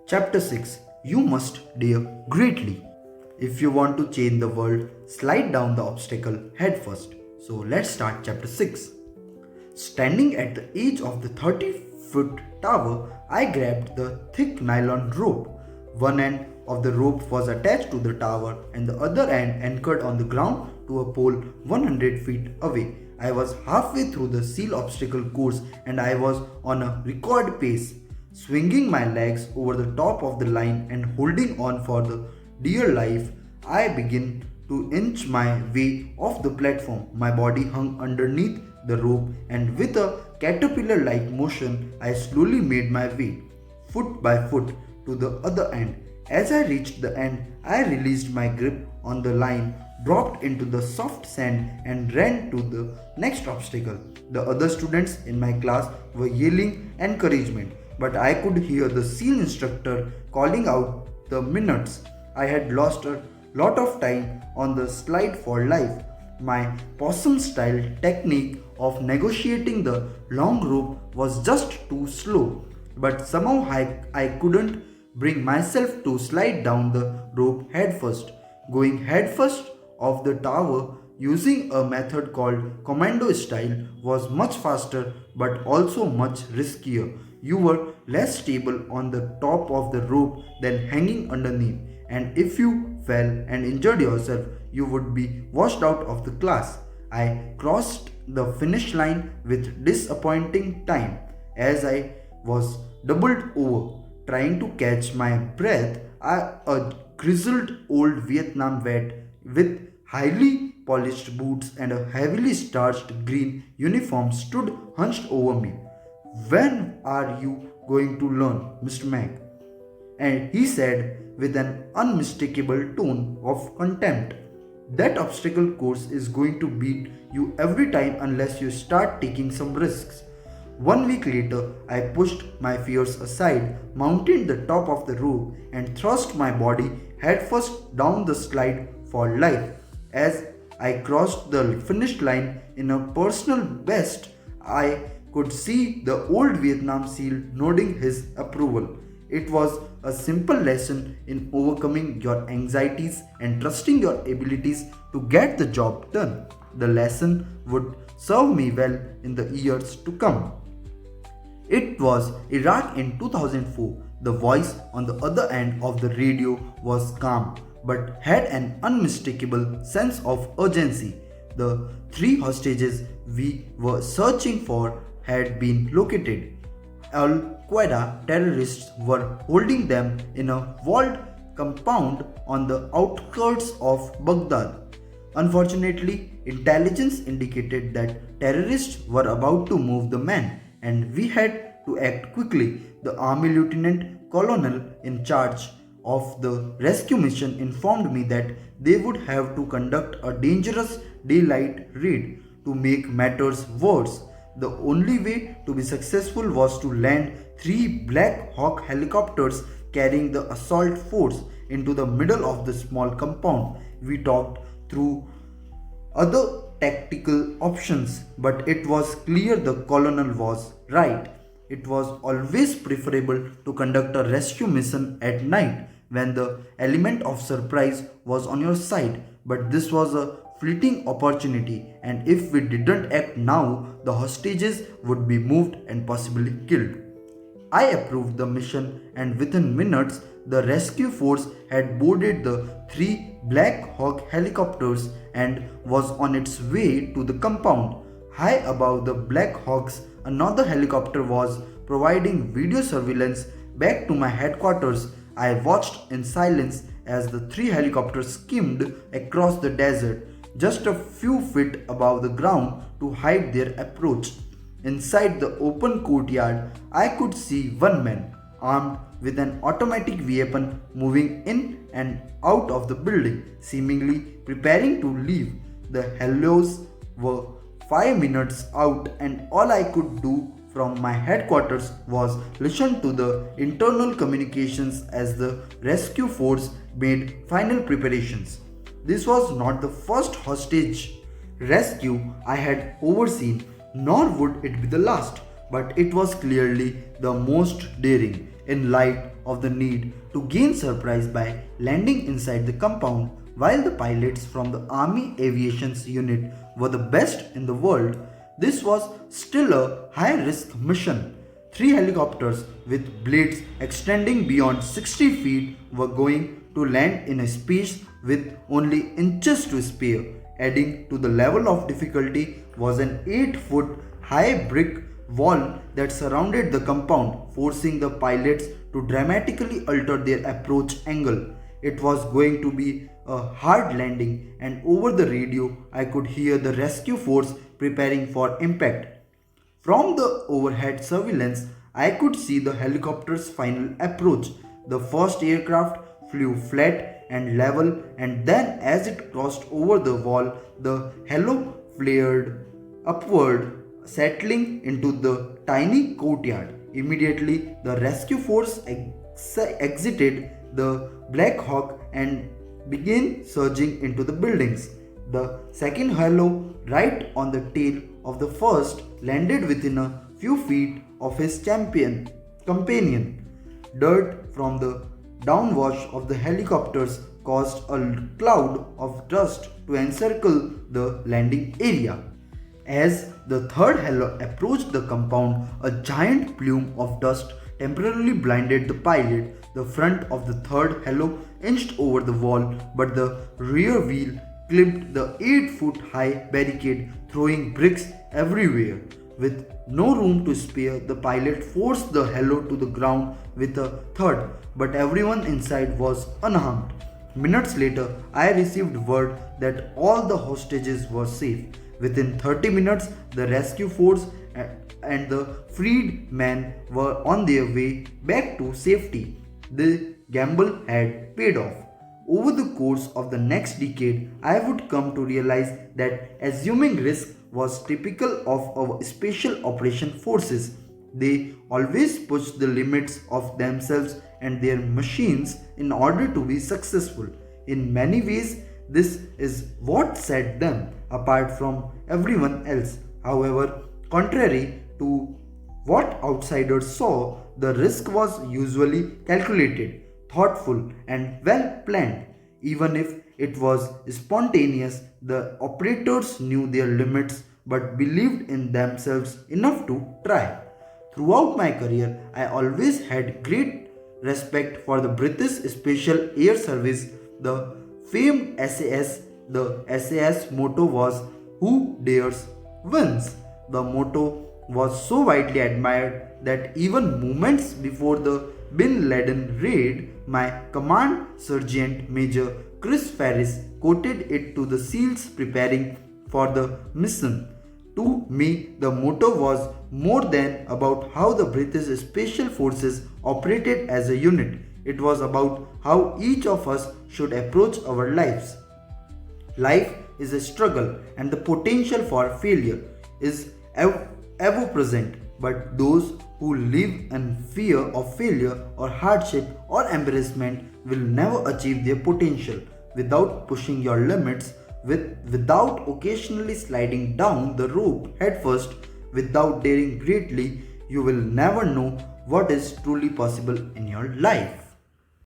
Chapter 6. You must dare greatly. If you want to change the world, slide down the obstacle head first. So let's start chapter 6. Standing at the edge of the 30-foot tower, I grabbed the thick nylon rope. One end of the rope was attached to the tower and the other end anchored on the ground to a pole 100 feet away. I was halfway through the seal obstacle course and I was on a record pace, swinging my legs over the top of the line and holding on for the dear life. I began to inch my way off the platform. My body hung underneath the rope, and with a caterpillar like motion, I slowly made my way, foot by foot, to the other end. As I reached the end, I released my grip on the line, dropped into the soft sand, and ran to the next obstacle. The other students in my class were yelling encouragement, but I could hear the seal instructor calling out the minutes. I had lost a lot of time on the slide for life. My possum style technique of negotiating the long rope was just too slow, but somehow I couldn't bring myself to slide down the rope headfirst. Going headfirst off the tower using a method called commando style was much faster but also much riskier. You were less stable on the top of the rope than hanging underneath, and if you fell and injured yourself, you would be washed out of the class. I crossed the finish line with disappointing time. As I was doubled over, trying to catch my breath, a grizzled old Vietnam vet with highly polished boots and a heavily starched green uniform stood hunched over me. "When are you going to learn, Mr. Mac?" And he said with an unmistakable tone of contempt. "That obstacle course is going to beat you every time unless you start taking some risks." 1 week later, I pushed my fears aside, mounted the top of the rope, and thrust my body headfirst down the slide for life. As I crossed the finish line in a personal best, I could see the old Vietnam SEAL nodding his approval. It was a simple lesson in overcoming your anxieties and trusting your abilities to get the job done. The lesson would serve me well in the years to come. It was Iraq in 2004. The voice on the other end of the radio was calm but had an unmistakable sense of urgency. The 3 hostages we were searching for had been located. Al Qaeda terrorists were holding them in a walled compound on the outskirts of Baghdad. Unfortunately, intelligence indicated that terrorists were about to move the men, and we had to act quickly. The army lieutenant colonel in charge of the rescue mission informed me that they would have to conduct a dangerous daylight raid. To make matters worse, the only way to be successful was to land 3 Black Hawk helicopters carrying the assault force into the middle of the small compound. We talked through other tactical options, but it was clear the colonel was right. It was always preferable to conduct a rescue mission at night when the element of surprise was on your side, but this was a fleeting opportunity, and if we didn't act now, the hostages would be moved and possibly killed. I approved the mission, and within minutes, the rescue force had boarded the 3 Black Hawk helicopters and was on its way to the compound. High above the Black Hawks, another helicopter was providing video surveillance back to my headquarters. I watched in silence as the 3 helicopters skimmed across the desert, just a few feet above the ground to hide their approach. Inside the open courtyard, I could see one man, armed with an automatic weapon, moving in and out of the building, seemingly preparing to leave. The hellos were 5 minutes out, and all I could do from my headquarters was listen to the internal communications as the rescue force made final preparations. This was not the first hostage rescue I had overseen, nor would it be the last, but it was clearly the most daring. in light of the need to gain surprise by landing inside the compound. While the pilots from the Army Aviation's unit were the best in the world, this was still a high risk mission. Three helicopters with blades extending beyond 60 feet were going to land in a space with only inches to spare. Adding to the level of difficulty was an 8-foot high brick wall that surrounded the compound, forcing the pilots to dramatically alter their approach angle. It was going to be a hard landing, and over the radio, I could hear the rescue force preparing for impact. From the overhead surveillance, I could see the helicopter's final approach. The first aircraft flew flat and level, and then, as it crossed over the wall, the halo flared upward, settling into the tiny courtyard. Immediately, the rescue force exited the Black Hawk and began surging into the buildings. The second halo, right on the tail of the first, landed within a few feet of his companion. Dirt from the downwash of the helicopters caused a cloud of dust to encircle the landing area. As the third halo approached the compound, a giant plume of dust temporarily blinded the pilot. The front of the third halo inched over the wall, but the rear wheel clipped the 8-foot high barricade, throwing bricks everywhere. With no room to spare, the pilot forced the halo to the ground with a thud, but everyone inside was unharmed. Minutes later, I received word that all the hostages were safe. Within 30 minutes, the rescue force and the freed men were on their way back to safety. The gamble had paid off. Over the course of the next decade, I would come to realize that assuming risk was typical of our special operation forces. They always push the limits of themselves and their machines in order to be successful. In many ways, this is what set them apart from everyone else. However, contrary to what outsiders saw, the risk was usually calculated, thoughtful, and well planned. Even if it was spontaneous, the operators knew their limits but believed in themselves enough to try. Throughout my career, I always had great respect for the British Special Air Service, the famed SAS. The SAS motto was "Who dares wins." The motto was so widely admired that even moments before the Bin Laden raid, my command sergeant major Chris Ferris quoted it to the SEALs preparing for the mission. To me, the motto was more than about how the British Special Forces operated as a unit. It was about how each of us should approach our lives. Life is a struggle, and the potential for failure is ever present. But those who live in fear of failure or hardship or embarrassment will never achieve their potential. Without pushing your limits, without occasionally sliding down the rope headfirst, without daring greatly, you will never know what is truly possible in your life.